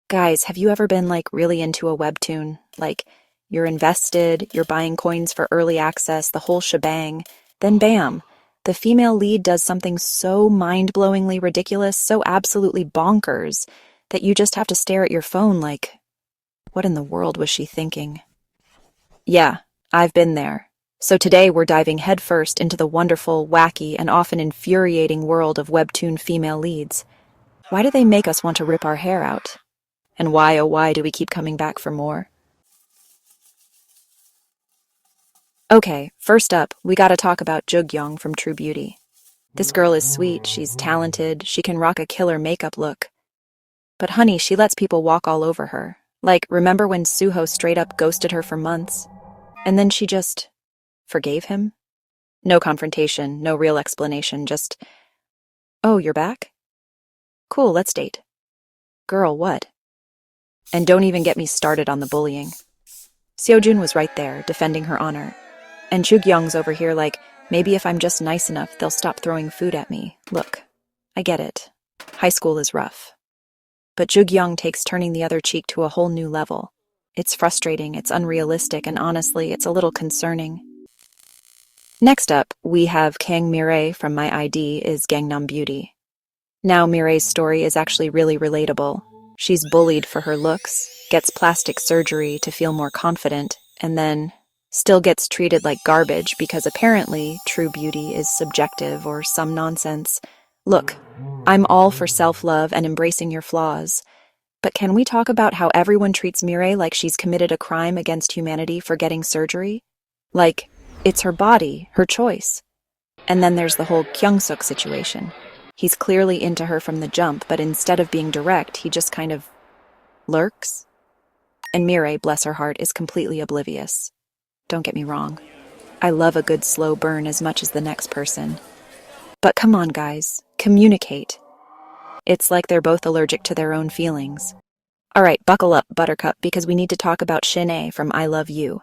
Guys, have you ever been really into a webtoon? Like, you're invested, you're buying coins for early access, the whole shebang. Then bam, the female lead does something so mind-blowingly ridiculous, so absolutely bonkers, that you just have to stare at your phone like, what in the world was she thinking? Yeah, I've been there. So today we're diving headfirst into the wonderful, wacky, and often infuriating world of webtoon female leads. Why do they make us want to rip our hair out? And why, oh why, do we keep coming back for more? Okay, first up, we gotta talk about Jugyoung from True Beauty. This girl is sweet, she's talented, she can rock a killer makeup look. But honey, she lets people walk all over her. Like, remember when Suho straight up ghosted her for months? And then she just forgave him? No confrontation, no real explanation, just, oh, you're back? Cool, let's date. Girl, what? And don't even get me started on the bullying. Seojun was right there, defending her honor. And Jugyoung's over here like, maybe if I'm just nice enough, they'll stop throwing food at me. Look, I get it. High school is rough. But Jugyoung takes turning the other cheek to a whole new level. It's frustrating, it's unrealistic, and honestly, it's a little concerning. Next up, we have Kang Mireille from My ID is Gangnam Beauty. Now Mireille's story is actually really relatable. She's bullied for her looks, gets plastic surgery to feel more confident, and then still gets treated like garbage because apparently true beauty is subjective or some nonsense. Look, I'm all for self-love and embracing your flaws, but can we talk about how everyone treats Mireille like she's committed a crime against humanity for getting surgery? Like, it's her body, her choice. And then there's the whole Kyung-suk situation. He's clearly into her from the jump, but instead of being direct, he just kind of lurks. And Mireille, bless her heart, is completely oblivious. Don't get me wrong. I love a good slow burn as much as the next person. But come on, guys, communicate. It's like they're both allergic to their own feelings. All right, buckle up, Buttercup, because we need to talk about Shin-ae from I Love You.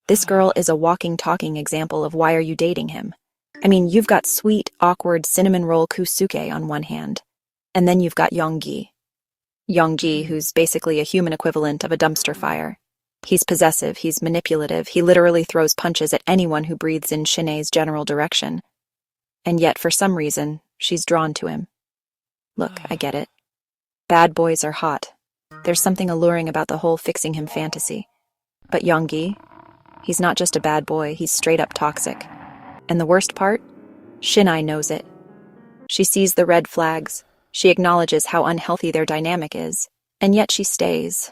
This girl is a walking, talking example of why are you dating him. I mean, you've got sweet, awkward cinnamon roll Kusuke on one hand, and then you've got Yonggi. Yonggi, who's basically a human equivalent of a dumpster fire. He's possessive, he's manipulative, he literally throws punches at anyone who breathes in Shin-ae's general direction. And yet, for some reason, she's drawn to him. Look, I get it. Bad boys are hot. There's something alluring about the whole fixing him fantasy. But Yonggi, he's not just a bad boy, he's straight up toxic. And the worst part? Shin-ae knows it. She sees the red flags. She acknowledges how unhealthy their dynamic is. And yet she stays.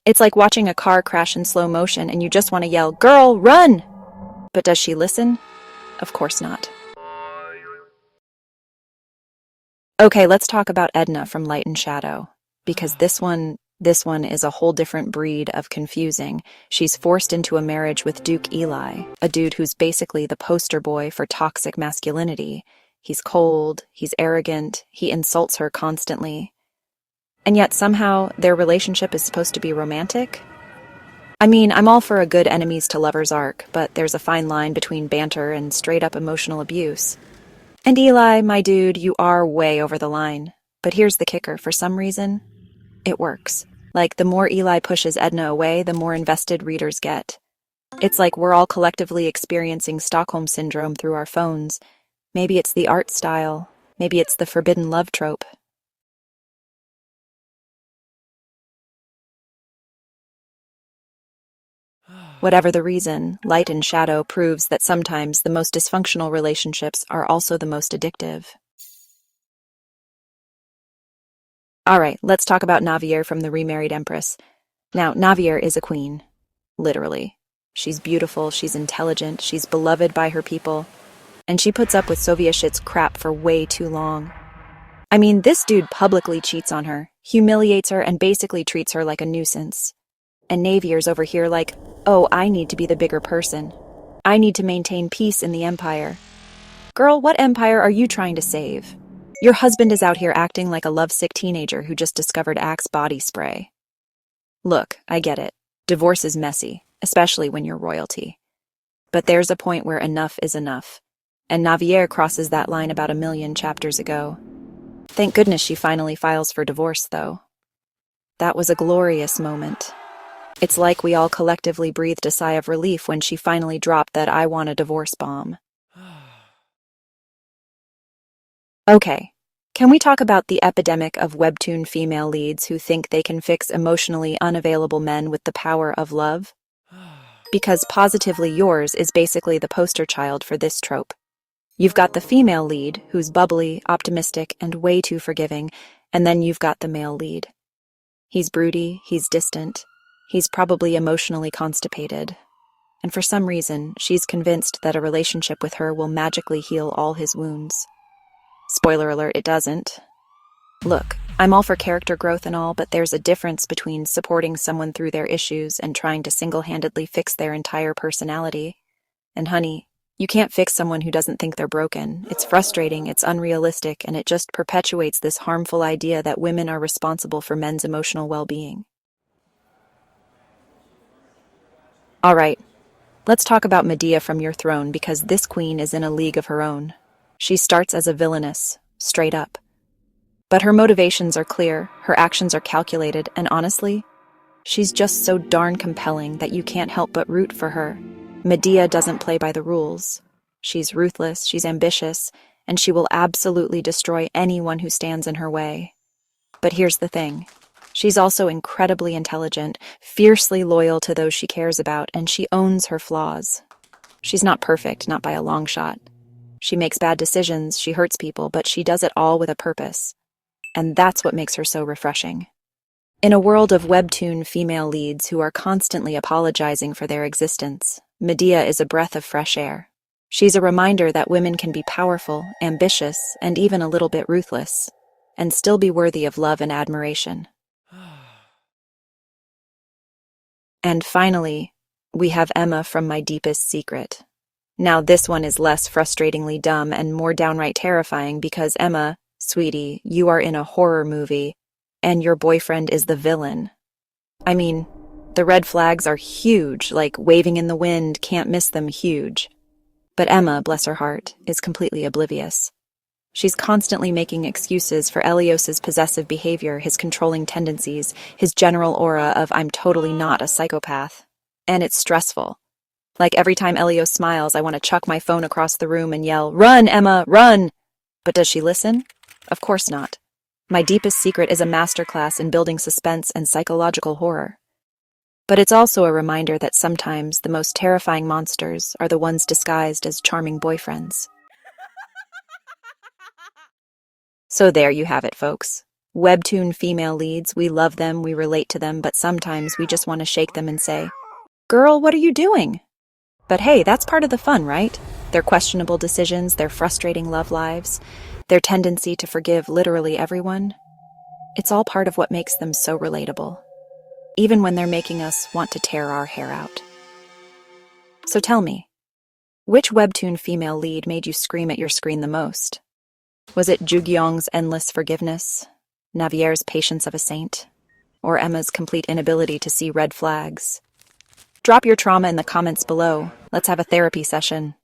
It's like watching a car crash in slow motion and you just want to yell, "Girl, run!" But does she listen? Of course not. Okay, let's talk about Edna from Light and Shadow. Because this one is a whole different breed of confusing. She's forced into a marriage with Duke Eli, a dude who's basically the poster boy for toxic masculinity. He's cold, he's arrogant, he insults her constantly. And yet somehow their relationship is supposed to be romantic? I mean, I'm all for a good enemies to lovers arc, but there's a fine line between banter and straight-up emotional abuse. And Eli, my dude, you are way over the line. But here's the kicker, for some reason, it works. Like, the more Eli pushes Edna away, the more invested readers get. It's like we're all collectively experiencing Stockholm Syndrome through our phones. Maybe it's the art style. Maybe it's the forbidden love trope. Whatever the reason, Light and Shadow proves that sometimes the most dysfunctional relationships are also the most addictive. Alright, let's talk about Navier from The Remarried Empress. Now, Navier is a queen. Literally. She's beautiful, she's intelligent, she's beloved by her people, and she puts up with Soviet shit's crap for way too long. I mean, this dude publicly cheats on her, humiliates her, and basically treats her like a nuisance. And Navier's over here like, oh, I need to be the bigger person. I need to maintain peace in the empire. Girl, what empire are you trying to save? Your husband is out here acting like a lovesick teenager who just discovered Axe body spray. Look, I get it. Divorce is messy, especially when you're royalty. But there's a point where enough is enough. And Navier crosses that line about 1,000,000 chapters ago. Thank goodness she finally files for divorce, though. That was a glorious moment. It's like we all collectively breathed a sigh of relief when she finally dropped that "I want a divorce" bomb. Okay, can we talk about the epidemic of Webtoon female leads who think they can fix emotionally unavailable men with the power of love? Because Positively Yours is basically the poster child for this trope. You've got the female lead, who's bubbly, optimistic, and way too forgiving, and then you've got the male lead. He's broody, he's distant, he's probably emotionally constipated. And for some reason, she's convinced that a relationship with her will magically heal all his wounds. Spoiler alert, it doesn't. Look, I'm all for character growth and all, but there's a difference between supporting someone through their issues and trying to single-handedly fix their entire personality. And honey, you can't fix someone who doesn't think they're broken. It's frustrating, it's unrealistic, and it just perpetuates this harmful idea that women are responsible for men's emotional well-being. All right, let's talk about Medea from Your Throne, because this queen is in a league of her own. She starts as a villainess, straight up. But her motivations are clear, her actions are calculated, and honestly, she's just so darn compelling that you can't help but root for her. Medea doesn't play by the rules. She's ruthless, she's ambitious, and she will absolutely destroy anyone who stands in her way. But here's the thing. She's also incredibly intelligent, fiercely loyal to those she cares about, and she owns her flaws. She's not perfect, not by a long shot. She makes bad decisions, she hurts people, but she does it all with a purpose. And that's what makes her so refreshing. In a world of Webtoon female leads who are constantly apologizing for their existence, Medea is a breath of fresh air. She's a reminder that women can be powerful, ambitious, and even a little bit ruthless, and still be worthy of love and admiration. And finally, we have Emma from My Deepest Secret. Now this one is less frustratingly dumb and more downright terrifying because Emma, sweetie, you are in a horror movie, and your boyfriend is the villain. I mean, the red flags are huge, like waving in the wind, can't miss them huge. But Emma, bless her heart, is completely oblivious. She's constantly making excuses for Elios's possessive behavior, his controlling tendencies, his general aura of "I'm totally not a psychopath." And it's stressful. Like every time Elios smiles, I want to chuck my phone across the room and yell, "Run, Emma, run!" But does she listen? Of course not. My Deepest Secret is a masterclass in building suspense and psychological horror. But it's also a reminder that sometimes the most terrifying monsters are the ones disguised as charming boyfriends. So there you have it, folks. Webtoon female leads, we love them, we relate to them, but sometimes we just want to shake them and say, "Girl, what are you doing?" But hey, that's part of the fun, right? Their questionable decisions, their frustrating love lives, their tendency to forgive literally everyone. It's all part of what makes them so relatable, even when they're making us want to tear our hair out. So tell me, which Webtoon female lead made you scream at your screen the most? Was it Jugyong's endless forgiveness, Navier's patience of a saint, or Emma's complete inability to see red flags? Drop your trauma in the comments below. Let's have a therapy session.